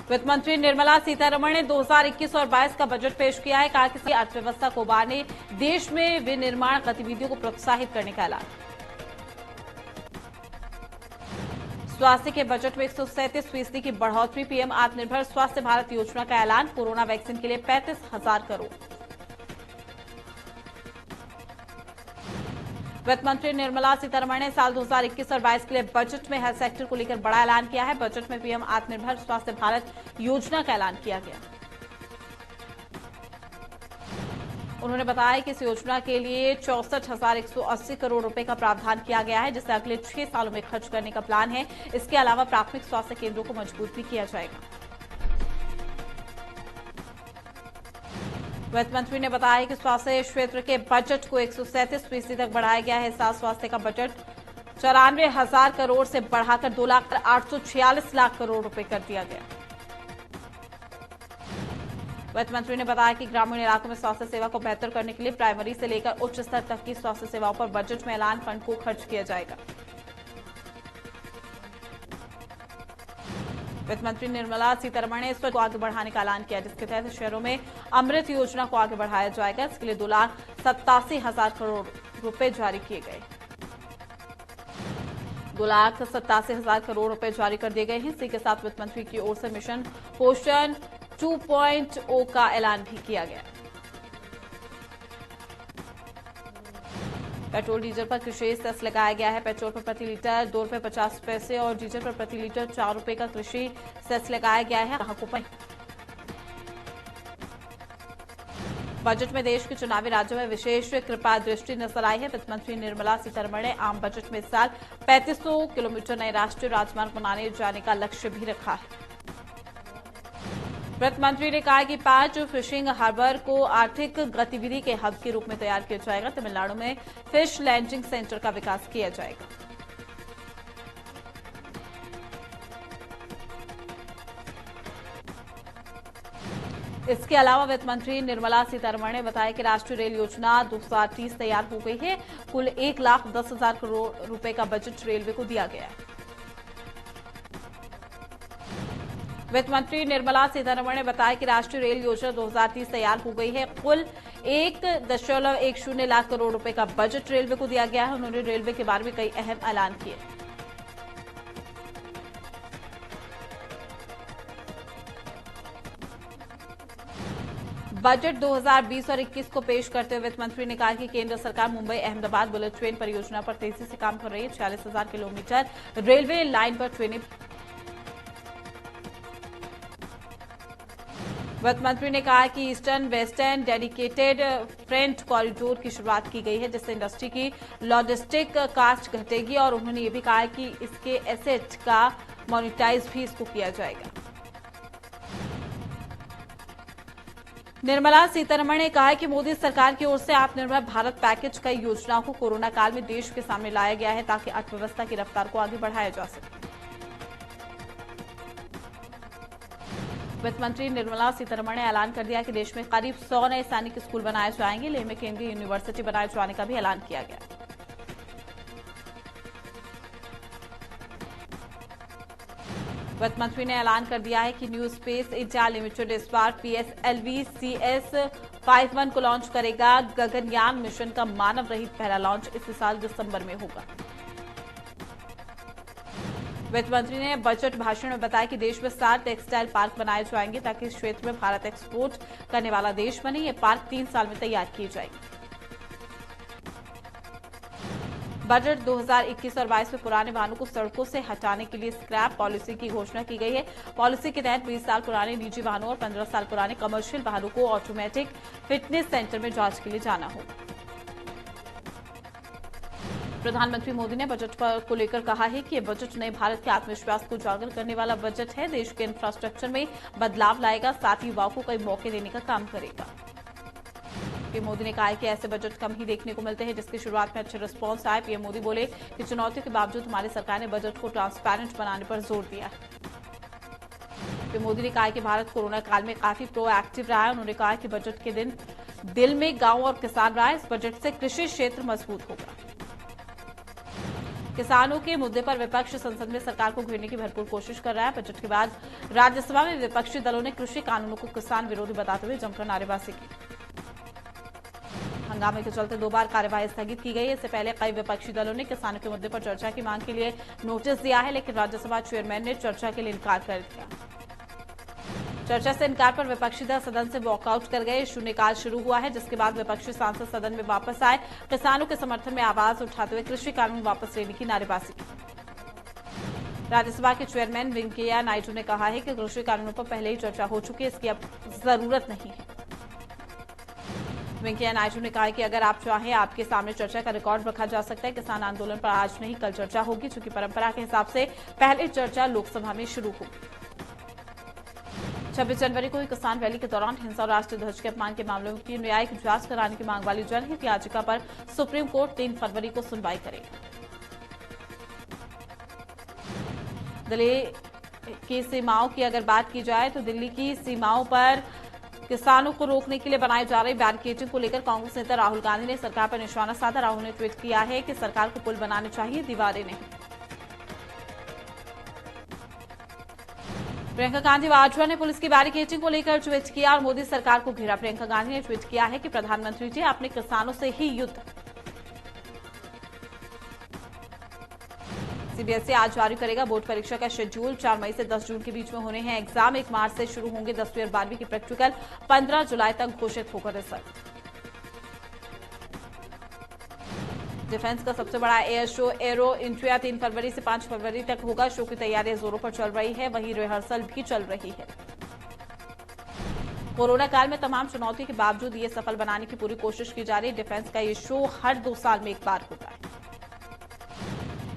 वित्त मंत्री निर्मला सीतारमण ने 2021 और 22 का बजट पेश किया है। कहा कि अर्थव्यवस्था को उभारने, देश में विनिर्माण गतिविधियों को प्रोत्साहित करने का ऐलान। स्वास्थ्य के बजट में 137% की बढ़ोतरी। पीएम आत्मनिर्भर स्वास्थ्य भारत योजना का ऐलान। कोरोना वैक्सीन के लिए 35,000 करोड़। वित्त मंत्री निर्मला सीतारमण ने साल 2021 और 22 के लिए बजट में हेल्थ सेक्टर को लेकर बड़ा ऐलान किया है। बजट में पीएम आत्मनिर्भर स्वास्थ्य भारत योजना का ऐलान किया गया। उन्होंने बताया कि इस योजना के लिए 64,180 करोड़ रुपए का प्रावधान किया गया है, जिसे अगले 6 सालों में खर्च करने का प्लान है। इसके अलावा प्राथमिक स्वास्थ्य केंद्रों को मजबूत भी किया जाएगा। वित्त मंत्री ने बताया कि स्वास्थ्य क्षेत्र के बजट को 137% तक बढ़ाया गया है। साथ स्वास्थ्य का बजट 94,000 करोड़ से बढ़ाकर 2,846,00,000 करोड़ रुपए कर दिया गया। वित्त मंत्री ने बताया कि ग्रामीण इलाकों में स्वास्थ्य सेवा को बेहतर करने के लिए प्राइमरी से लेकर उच्च स्तर तक की स्वास्थ्य सेवाओं पर बजट में ऐलान फंड को खर्च किया जाएगा। वित्त मंत्री निर्मला सीतारमण ने इस पर आगे बढ़ाने का ऐलान किया, जिसके तहत शहरों में अमृत योजना को आगे बढ़ाया जाएगा। इसके लिए 2,87,000 करोड़ रुपए जारी किए गए। 2,87,000 करोड़ रुपए जारी कर दिए गए हैं। इसी के साथ वित्त मंत्री की ओर से मिशन पोषण 2.0 का ऐलान भी किया गया। पेट्रोल डीजल पर कृषि सेस लगाया गया है। पेट्रोल पर प्रति लीटर 2 रुपये 50 पैसे और डीजल पर प्रति लीटर 4 रुपये का कृषि सेस लगाया गया है। ग्राहकों पर बजट में देश के चुनावी राज्यों में विशेष कृपा दृष्टि नजर आई है। वित्त मंत्री निर्मला सीतारमण ने आम बजट में इस साल 3500 किलोमीटर नए राष्ट्रीय राजमार्ग बनाने जाने का लक्ष्य भी रखा है। वित्त मंत्री ने कहा कि 5 फिशिंग हार्बर को आर्थिक गतिविधि के हब के रूप में तैयार किया जाएगा। तमिलनाडु में फिश लैंडिंग सेंटर का विकास किया जाएगा। इसके अलावा वित्त मंत्री निर्मला सीतारमण ने बताया कि राष्ट्रीय रेल योजना 2030 तैयार हो गई है। कुल 1,10,000 करोड़ रुपए का बजट रेलवे को दिया गया है। वित्त मंत्री निर्मला सीतारमण ने बताया कि राष्ट्रीय रेल योजना 2030 तैयार हो गई है। कुल 1.10 लाख करोड़ रुपए का बजट रेलवे को दिया गया है। उन्होंने रेलवे के बारे में कई अहम ऐलान किए। बजट 2020 और 21 को पेश करते हुए वित्त मंत्री ने कहा कि केंद्र सरकार मुंबई अहमदाबाद बुलेट ट्रेन परियोजना पर तेजी से काम कर रही है। 46,000 किलोमीटर रेलवे लाइन पर ट्रेनें। वित्त मंत्री ने कहा कि eastern western dedicated freight corridor की शुरुआत की गई है, जिससे इंडस्ट्री की लॉजिस्टिक कास्ट घटेगी और उन्होंने ये भी कहा कि इसके एसेट का मोनिटाइज भी इसको किया जाएगा। निर्मला सीतारमण ने कहा कि मोदी सरकार की ओर से आत्मनिर्भर भारत पैकेज कई योजनाओं को कोरोना काल में देश के सामने लाया गया है, ताकि अर्थव्यवस्था की रफ्तार को आगे बढ़ाया जा सके। वित्त मंत्री निर्मला सीतारमण ने ऐलान कर दिया कि देश में करीब 100 नए सैनिक स्कूल बनाए जाएंगे। लेह में केंद्रीय यूनिवर्सिटी बनाए जाने का भी ऐलान किया गया। वित्त मंत्री ने ऐलान कर दिया है कि न्यू स्पेस इंडिया लिमिटेड इस बार PSLV CS51 को लॉन्च करेगा। गगनयान मिशन का मानव रहित पहला लॉन्च इसी साल दिसंबर में होगा। वित्त मंत्री ने बजट भाषण में बताया कि देश में 7 टेक्सटाइल पार्क बनाए जाएंगे, ताकि इस क्षेत्र में भारत एक्सपोर्ट करने वाला देश बने। ये पार्क 3 साल में तैयार किए जाएंगे। बजट 2021 और 22 में पुराने वाहनों को सड़कों से हटाने के लिए स्क्रैप पॉलिसी की घोषणा की गई है। पॉलिसी के तहत 20 साल पुराने निजी वाहनों और 15 साल पुराने कमर्शियल वाहनों को ऑटोमेटिक फिटनेस सेंटर में जांच के लिए जाना होगा। प्रधानमंत्री मोदी ने बजट को लेकर कहा है कि यह बजट नए भारत के आत्मविश्वास को उजागर करने वाला बजट है। देश के इंफ्रास्ट्रक्चर में बदलाव लाएगा, साथ ही युवाओं को कई मौके देने का काम करेगा। पीएम मोदी ने कहा है कि ऐसे बजट कम ही देखने को मिलते हैं जिसकी शुरुआत में अच्छे रिस्पांस आए। पीएम मोदी बोले कि चुनौतियों के बावजूद हमारी सरकार ने बजट को ट्रांसपेरेंट बनाने पर जोर दिया है। पीएम मोदी ने कहा कि भारत कोरोना काल में काफी प्रोएक्टिव रहा है। उन्होंने कहा कि बजट के दिल में गांव और किसान रहा है। इस बजट से कृषि क्षेत्र मजबूत होगा। किसानों के मुद्दे पर विपक्ष संसद में सरकार को घेरने की भरपूर कोशिश कर रहा है। बजट के बाद राज्यसभा में विपक्षी दलों ने कृषि कानूनों को किसान विरोधी बताते हुए जमकर नारेबाजी की। हंगामे के चलते 2 बार कार्यवाही स्थगित की गई। इससे पहले कई विपक्षी दलों ने किसानों के मुद्दे पर चर्चा की मांग के लिए नोटिस दिया है, लेकिन राज्यसभा चेयरमैन ने चर्चा के लिए इनकार कर दिया। चर्चा से इनकार पर विपक्षी दल सदन से वॉकआउट कर गए। शून्यकाल शुरू हुआ है, जिसके बाद विपक्षी सांसद सदन में वापस आए। किसानों के समर्थन में आवाज उठाते हुए कृषि कानून वापस लेने की नारेबाजी की। राज्यसभा के चेयरमैन वेंकैया नायडू ने कहा है कि कृषि कानूनों पर पहले ही चर्चा हो चुकी है, इसकी अब जरूरत नहीं है। वेंकैया नायडू ने कहा कि अगर आप चाहें आपके सामने चर्चा का रिकॉर्ड रखा जा सकता है। किसान आंदोलन पर आज नहीं कल चर्चा होगी, चूंकि परंपरा के हिसाब से पहले चर्चा लोकसभा में शुरू होगी। 26 जनवरी को किसान रैली के दौरान हिंसा और राष्ट्रीय ध्वज के अपमान के मामलों की न्यायिक जांच कराने की मांग वाली जनहित याचिका पर सुप्रीम कोर्ट 3 फरवरी को सुनवाई करेगा। दिल्ली की सीमाओं की अगर बात की जाए तो दिल्ली की सीमाओं पर किसानों को रोकने के लिए बनाई जा रही बैरिकेडिंग को लेकर कांग्रेस नेता राहुल गांधी ने सरकार पर निशाना साधा। राहुल ने ट्वीट किया है कि सरकार को पुल बनाने चाहिए, दीवारें नहीं। प्रियंका गांधी वाड्रा ने पुलिस की बैरिकेडिंग को लेकर ट्वीट किया और मोदी सरकार को घेरा। प्रियंका गांधी ने ट्वीट किया है कि प्रधानमंत्री जी, आपने किसानों से ही युद्ध। सीबीएसई आज जारी करेगा बोर्ड परीक्षा का शेड्यूल। 4 मई से 10 जून के बीच में होने हैं एग्जाम। 1 मार्च से शुरू होंगे 10वीं और 12वीं की प्रैक्टिकल। 15 जुलाई तक घोषित होगा रिजल्ट। डिफेंस का सबसे बड़ा एयर शो एरो इंडिया 3 फरवरी से 5 फरवरी तक होगा। शो की तैयारियां जोरों पर चल रही है, वहीं रिहर्सल भी चल रही है। कोरोना काल में तमाम चुनौतियों के बावजूद ये सफल बनाने की पूरी कोशिश की जा रही है। डिफेंस का ये शो हर 2 साल में एक बार होता है।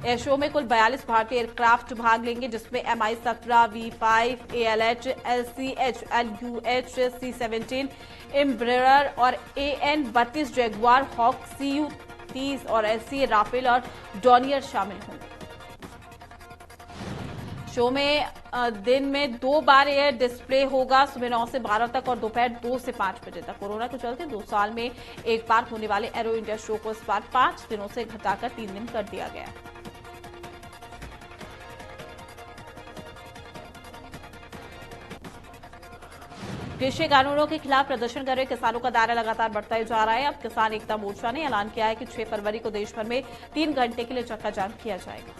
एयर शो में कुल 42 भारतीय एयरक्राफ्ट भाग लेंगे, जिसमें MI-17, V5, ALH, LCH, LUH, C-17, Embraer और AN-32 जैगुआर हॉक, CU-30 और SC राफेल और डॉनियर शामिल होंगे। शो में दिन में 2 बार एयर डिस्प्ले होगा, सुबह 9 से 12 तक और दोपहर 2 से 5 बजे तक। कोरोना के चलते 2 साल में एक बार होने वाले एरो इंडिया शो को इस बार 5 दिनों से घटाकर 3 दिन कर दिया गया है। कृषि कानूनों के खिलाफ प्रदर्शन कर रहे किसानों का दायरा लगातार बढ़ता ही जा रहा है। अब किसान एकता मोर्चा ने ऐलान किया है कि 6 फरवरी को देश भर में 3 घंटे के लिए चक्का जाम किया जाएगा।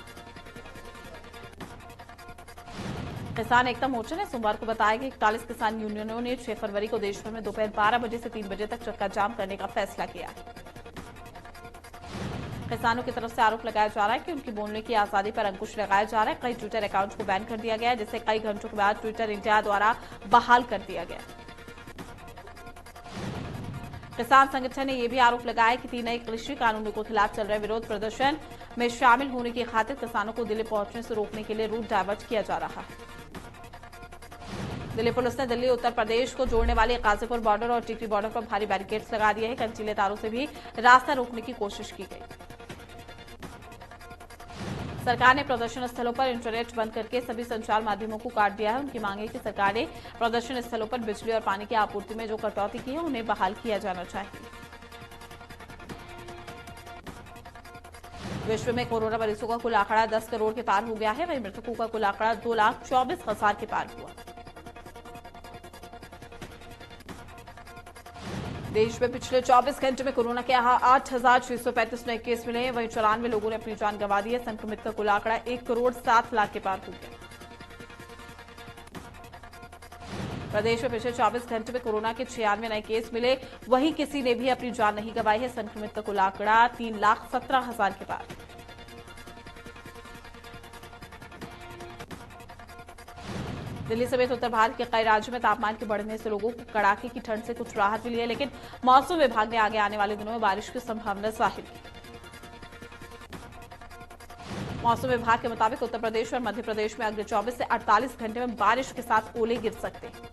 किसान एकता मोर्चा ने सोमवार को बताया कि 41 किसान यूनियनों ने 6 फरवरी को देश भर में दोपहर 12 बजे से 3 बजे तक चक्का जाम करने का फैसला किया है। किसानों की तरफ से आरोप लगाया जा रहा है कि उनकी बोलने की आजादी पर अंकुश लगाया जा रहा है। कई ट्विटर अकाउंट्स को बैन कर दिया गया है, जिसे कई घंटों के बाद ट्विटर इंडिया द्वारा बहाल कर दिया गया। किसान संगठन ने यह भी आरोप लगाया कि 3 नए कृषि कानूनों के खिलाफ चल रहे विरोध प्रदर्शन में शामिल होने की खातिर किसानों को दिल्ली पहुंचने से रोकने के लिए रूट डायवर्ट किया जा रहा है। दिल्ली पुलिस ने दिल्ली उत्तर प्रदेश को जोड़ने वाले गाजीपुर बॉर्डर और टिकरी बॉर्डर पर भारी बैरिकेड्स लगा दिए हैं। कंचीले तारों से भी रास्ता रोकने की कोशिश की गई। सरकार ने प्रदर्शन स्थलों पर इंटरनेट बंद करके सभी संचार माध्यमों को काट दिया है। उनकी मांग है कि सरकार ने प्रदर्शन स्थलों पर बिजली और पानी की आपूर्ति में जो कटौती की है उन्हें बहाल किया जाना चाहिए। विश्व में कोरोना मरीजों का कुल आंकड़ा 10 करोड़ के पार हो गया है, वहीं मृतकों का कुल आंकड़ा 2,24,000 के पार हुआ। देश में पिछले 24 घंटे में कोरोना के 8,635 नए केस मिले हैं, वहीं 94 लोगों ने अपनी जान गंवा दी है। संक्रमित का कुल आंकड़ा 1,07,00,000 के पार हो गया। प्रदेश में पिछले 24 घंटे में कोरोना के 96 नए केस मिले, वहीं किसी ने भी अपनी जान नहीं गंवाई है। संक्रमित का कुल आंकड़ा 3,17,000 के पार। दिल्ली समेत उत्तर भारत के कई राज्यों में तापमान के बढ़ने से लोगों को कड़ाके की ठंड से कुछ राहत मिली है, लेकिन मौसम विभाग ने आगे आने वाले दिनों में बारिश की संभावना जाहिर की। मौसम विभाग के मुताबिक उत्तर प्रदेश और मध्य प्रदेश में अगले 24 से 48 घंटे में बारिश के साथ ओले गिर सकते हैं।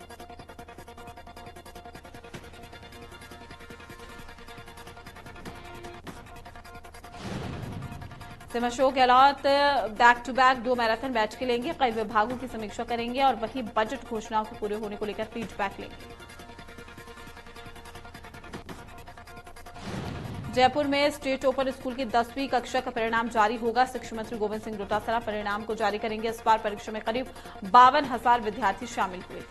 CM Ashok Gehlot back to back 2 marathon बैठकें लेंगे, कई विभागों की समीक्षा करेंगे और वहीं बजट घोषणाओं के पूरे होने को लेकर फीडबैक लेंगे। जयपुर में स्टेट ओपन स्कूल की 10वीं कक्षा का परिणाम जारी होगा। शिक्षा मंत्री गोविंद सिंह डोटासरा परिणाम को जारी करेंगे। इस बार परीक्षा में करीब 52,000 विद्यार्थी शामिल हुए।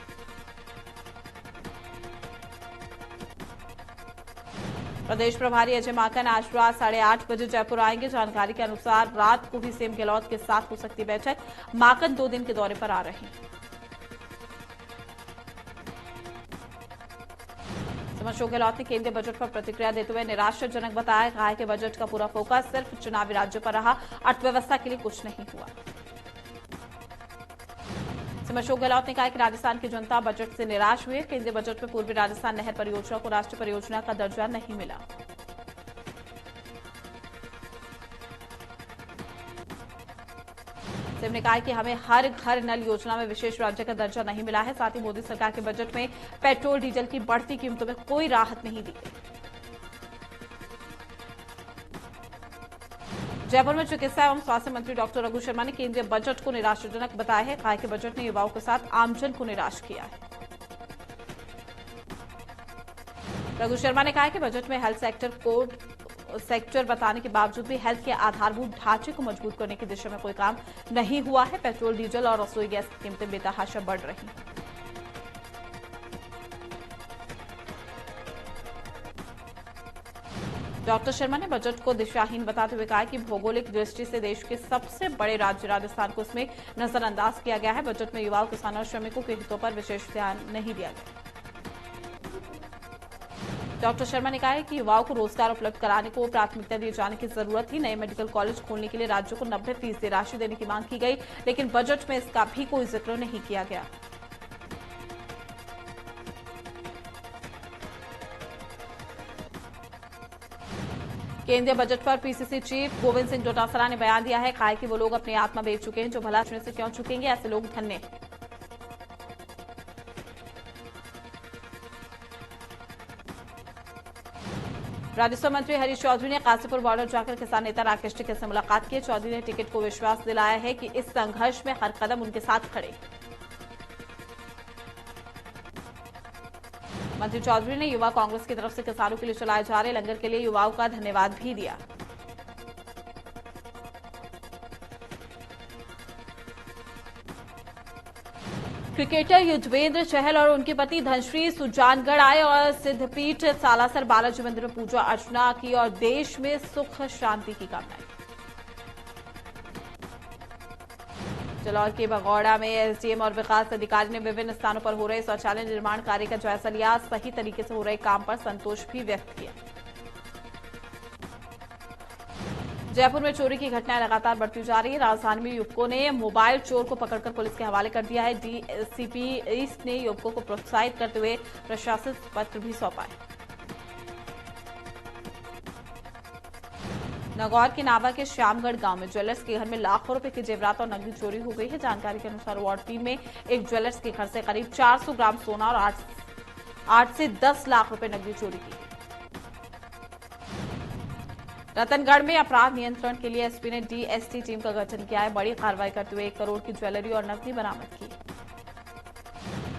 प्रदेश प्रभारी अजय माकन आज रात 8:30 बजे जयपुर आएंगे। जानकारी के अनुसार रात को ही सीएम गहलोत के साथ हो सकती बैठक। माकन 2 दिन के दौरे पर आ रहे हैं। अशोक गहलोत ने केंद्रीय बजट पर प्रतिक्रिया देते हुए निराशाजनक बताया। कहा है कि बजट का पूरा फोकस सिर्फ चुनावी राज्यों पर रहा, अर्थव्यवस्था के लिए कुछ नहीं हुआ। अशोक गहलोत ने कहा कि राजस्थान की जनता बजट से निराश हुई है। केंद्रीय बजट में पूर्वी राजस्थान नहर परियोजना को राष्ट्रीय परियोजना का दर्जा नहीं मिला। सीएम ने कहा कि हमें हर घर नल योजना में विशेष राज्य का दर्जा नहीं मिला है। साथ ही मोदी सरकार के बजट में पेट्रोल डीजल की बढ़ती कीमतों में कोई राहत नहीं दी गई। जयपुर में चिकित्सा एवं स्वास्थ्य मंत्री डॉक्टर रघु शर्मा ने केंद्रीय बजट को निराशाजनक बताया है। कहा कि बजट ने युवाओं के साथ आमजन को निराश किया है। रघु शर्मा ने कहा कि बजट में हेल्थ सेक्टर बताने के बावजूद भी हेल्थ के आधारभूत ढांचे को मजबूत करने की दिशा में कोई काम नहीं हुआ है। पेट्रोल डीजल और रसोई गैस की कीमतें बेतहाशा बढ़ रही हैं। डॉक्टर शर्मा ने बजट को दिशाहीन बताते हुए कहा कि भौगोलिक दृष्टि से देश के सबसे बड़े राज्य राजस्थान को इसमें नजरअंदाज किया गया है। बजट में युवाओं, किसानों और श्रमिकों के हितों पर विशेष ध्यान नहीं दिया गया। डॉक्टर शर्मा ने कहा है कि युवाओं को रोजगार उपलब्ध कराने को प्राथमिकता दिए जाने की जरूरत थी। नए मेडिकल कॉलेज खोलने के लिए राज्यों को 90% राशि देने की मांग की गई, लेकिन बजट में इसका भी कोई जिक्र नहीं किया गया। केंद्रीय बजट पर पीसीसी चीफ गोविंद सिंह डोटासरा ने बयान दिया है। कहा है कि वो लोग अपनी आत्मा बेच चुके हैं जो भला चुनने से क्यों चुकेंगे, ऐसे लोग धन्य हैं। राजस्व मंत्री हरीश चौधरी ने काशीपुर बॉर्डर जाकर किसान नेता राकेश टिकैत से मुलाकात की। चौधरी ने टिकैत को विश्वास दिलाया है कि इस संघर्ष में हर कदम उनके साथ खड़े। मंत्री चौधरी ने युवा कांग्रेस की तरफ से किसानों के लिए चलाए जा रहे लंगर के लिए युवाओं का धन्यवाद भी दिया। क्रिकेटर युजवेंद्र चहल और उनकी पत्नी धनश्री सुजानगढ़ आए और सिद्धपीठ सालासर बालाजी मंदिर में पूजा अर्चना की और देश में सुख शांति की कामनाएं। जालौर के बगौड़ा में एसडीएम और विकास अधिकारी ने विभिन्न स्थानों पर हो रहे शौचालय निर्माण कार्य का जायजा लिया। सही तरीके से हो रहे काम पर संतोष भी व्यक्त किया। जयपुर में चोरी की घटनाएं लगातार बढ़ती जा रही है। राजधानी में युवकों ने मोबाइल चोर को पकड़कर पुलिस के हवाले कर दिया है। डीसीपी ईस्ट ने युवकों को प्रोत्साहित करते हुए प्रशासनिक पत्र भी सौंपा है। नागौर के नावा के श्यामगढ़ गांव में ज्वेलर्स के घर में लाखों रुपए के जेवरात और नकदी चोरी हो गई है। जानकारी के अनुसार वार्ड 3 में एक ज्वेलर्स के घर से करीब 400 ग्राम सोना और 8 से 10 लाख रुपए नकदी चोरी की। रतनगढ़ में अपराध नियंत्रण के लिए एसपी ने डीएसटी टीम का गठन किया है। बड़ी कार्रवाई करते हुए 1 करोड़ की ज्वेलरी और नकदी बरामद की।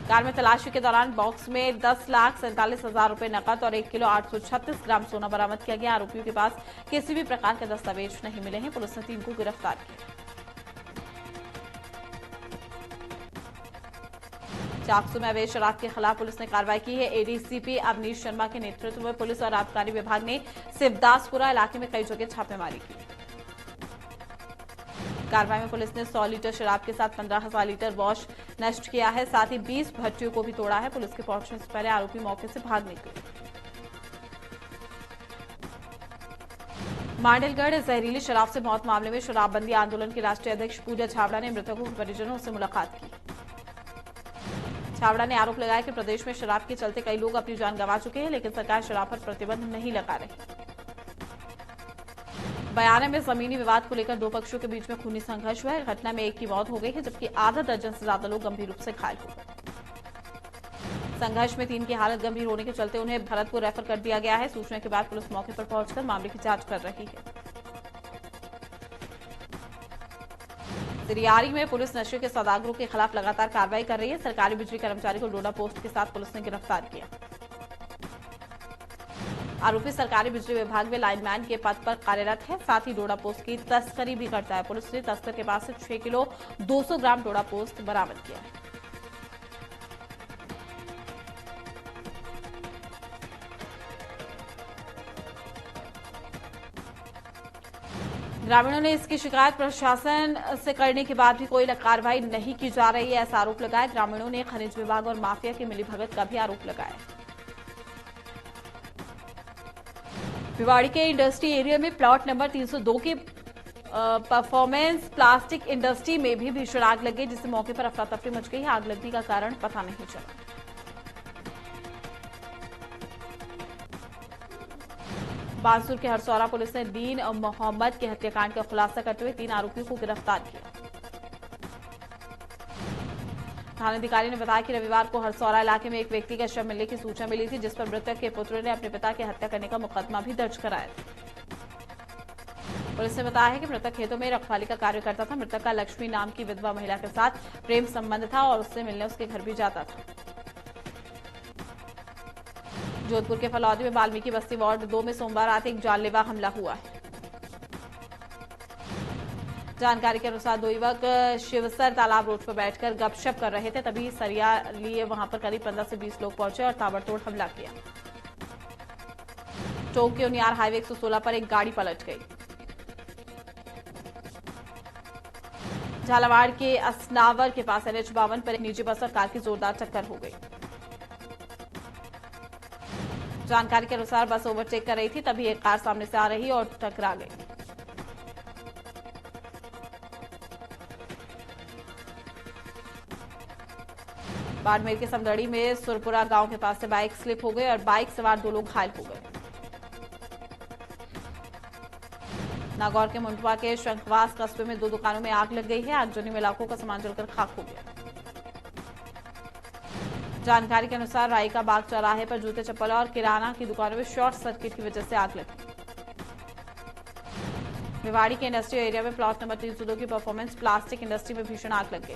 कार में तलाशी के दौरान बॉक्स में 10,47,000 रुपए नकद और 1 किलो 836 ग्राम सोना बरामद किया गया। आरोपियों के पास किसी भी प्रकार के दस्तावेज नहीं मिले हैं। पुलिस ने 3 को गिरफ्तार किया। चाकसू में अवैध शराब के खिलाफ पुलिस ने कार्रवाई की है। एडीसीपी अवनीश शर्मा के नेतृत्व में पुलिस और आबकारी विभाग ने शिवदासपुरा इलाके में कई जगह छापेमारी की। कार्रवाई में पुलिस ने 100 लीटर शराब के साथ 15,000 लीटर वॉश नष्ट किया है। साथ ही 20 भट्टियों को भी तोड़ा है। पुलिस के पहुंचने से पहले आरोपी मौके से भाग निकले। मांडलगढ़ जहरीली शराब से मौत मामले में शराबबंदी आंदोलन के राष्ट्रीय अध्यक्ष पूजा छाबड़ा ने मृतकों के परिजनों से मुलाकात की। छाबड़ा ने आरोप लगाया कि प्रदेश में शराब के चलते कई लोग अपनी जान गंवा चुके हैं, लेकिन सरकार शराब पर प्रतिबंध नहीं लगा रही। बयाना में जमीनी विवाद को लेकर 2 पक्षों के बीच में खूनी संघर्ष हुआ है। घटना में 1 की मौत हो गई है, जबकि आधा दर्जन से ज्यादा लोग गंभीर रूप से घायल हो गए। संघर्ष में 3 की हालत गंभीर होने के चलते उन्हें भरतपुर रेफर कर दिया गया है। सूचना के बाद पुलिस मौके पर पहुंचकर मामले की जांच कर रही है। सिरियारी में पुलिस नशे के सौदागरों के खिलाफ लगातार कार्रवाई कर रही है। सरकारी बिजली कर्मचारी को डोडा पोस्ट के साथ पुलिस ने गिरफ्तार किया। आरोपी सरकारी बिजली विभाग में लाइनमैन के पद पर कार्यरत है, साथ ही डोडा पोस्ट की तस्करी भी करता है। पुलिस ने तस्कर के पास से 6 किलो 200 ग्राम डोडा पोस्ट बरामद किया है। ग्रामीणों ने इसकी शिकायत प्रशासन से करने के बाद भी कोई कार्रवाई नहीं की जा रही है, ऐसा आरोप लगाया। ग्रामीणों ने खनिज विभाग और माफिया की मिलीभगत का भी आरोप लगाया। भिवाड़ी के इंडस्ट्री एरिया में प्लॉट नंबर 302 की परफॉर्मेंस प्लास्टिक इंडस्ट्री में भी भीषण आग लग गई, जिससे मौके पर अफरा तफरी मच गई। आग लगने का कारण पता नहीं चला। बांसुर के हरसौरा पुलिस ने दीन और मोहम्मद के हत्याकांड का खुलासा करते हुए 3 आरोपियों को गिरफ्तार किया। थानाधिकारी ने बताया कि रविवार को हरसौरा इलाके में एक व्यक्ति का शव मिलने की सूचना मिली थी, जिस पर मृतक के पुत्र ने अपने पिता की हत्या करने का मुकदमा भी दर्ज कराया था। पुलिस ने बताया है कि मृतक खेतों में रखवाली का कार्य करता था। मृतक का लक्ष्मी नाम की विधवा महिला के साथ प्रेम संबंध था और उससे मिलने उसके घर भी जाता था। जोधपुर के फलौदी में वाल्मीकि बस्ती वार्ड 2 में सोमवार रात एक जानलेवा हमला हुआ है। जानकारी के अनुसार 2 युवक शिवसर तालाब रोड पर बैठकर गपशप कर रहे थे, तभी सरिया लिए वहां पर करीब 15 से 20 लोग पहुंचे और ताबड़तोड़ हमला किया। टोंक के उनियार हाईवे 116 पर एक गाड़ी पलट गई। झालावाड़ के असनावर के पास NH 52 पर एक निजी बस और कार की जोरदार टक्कर हो गई। जानकारी के अनुसार बस ओवरटेक कर रही थी, तभी एक कार सामने से आ रही और टकरा गई। बाड़मेर के समदड़ी में सुरपुरा गांव के पास से बाइक स्लिप हो गई और बाइक सवार 2 लोग घायल हो गए। नागौर के मुंडवा के शंखवास कस्बे में 2 दुकानों में आग लग गई है। आगजनी में लाखों का सामान जलकर खाक हो गया। जानकारी के अनुसार रायका बाग चौराहे पर जूते चप्पल और किराना की दुकानों में शॉर्ट सर्किट की वजह से आग लगी। भिवाड़ी के इंडस्ट्री एरिया में प्लॉट नंबर 302 की परफॉर्मेंस प्लास्टिक इंडस्ट्री में भीषण आग लग गई।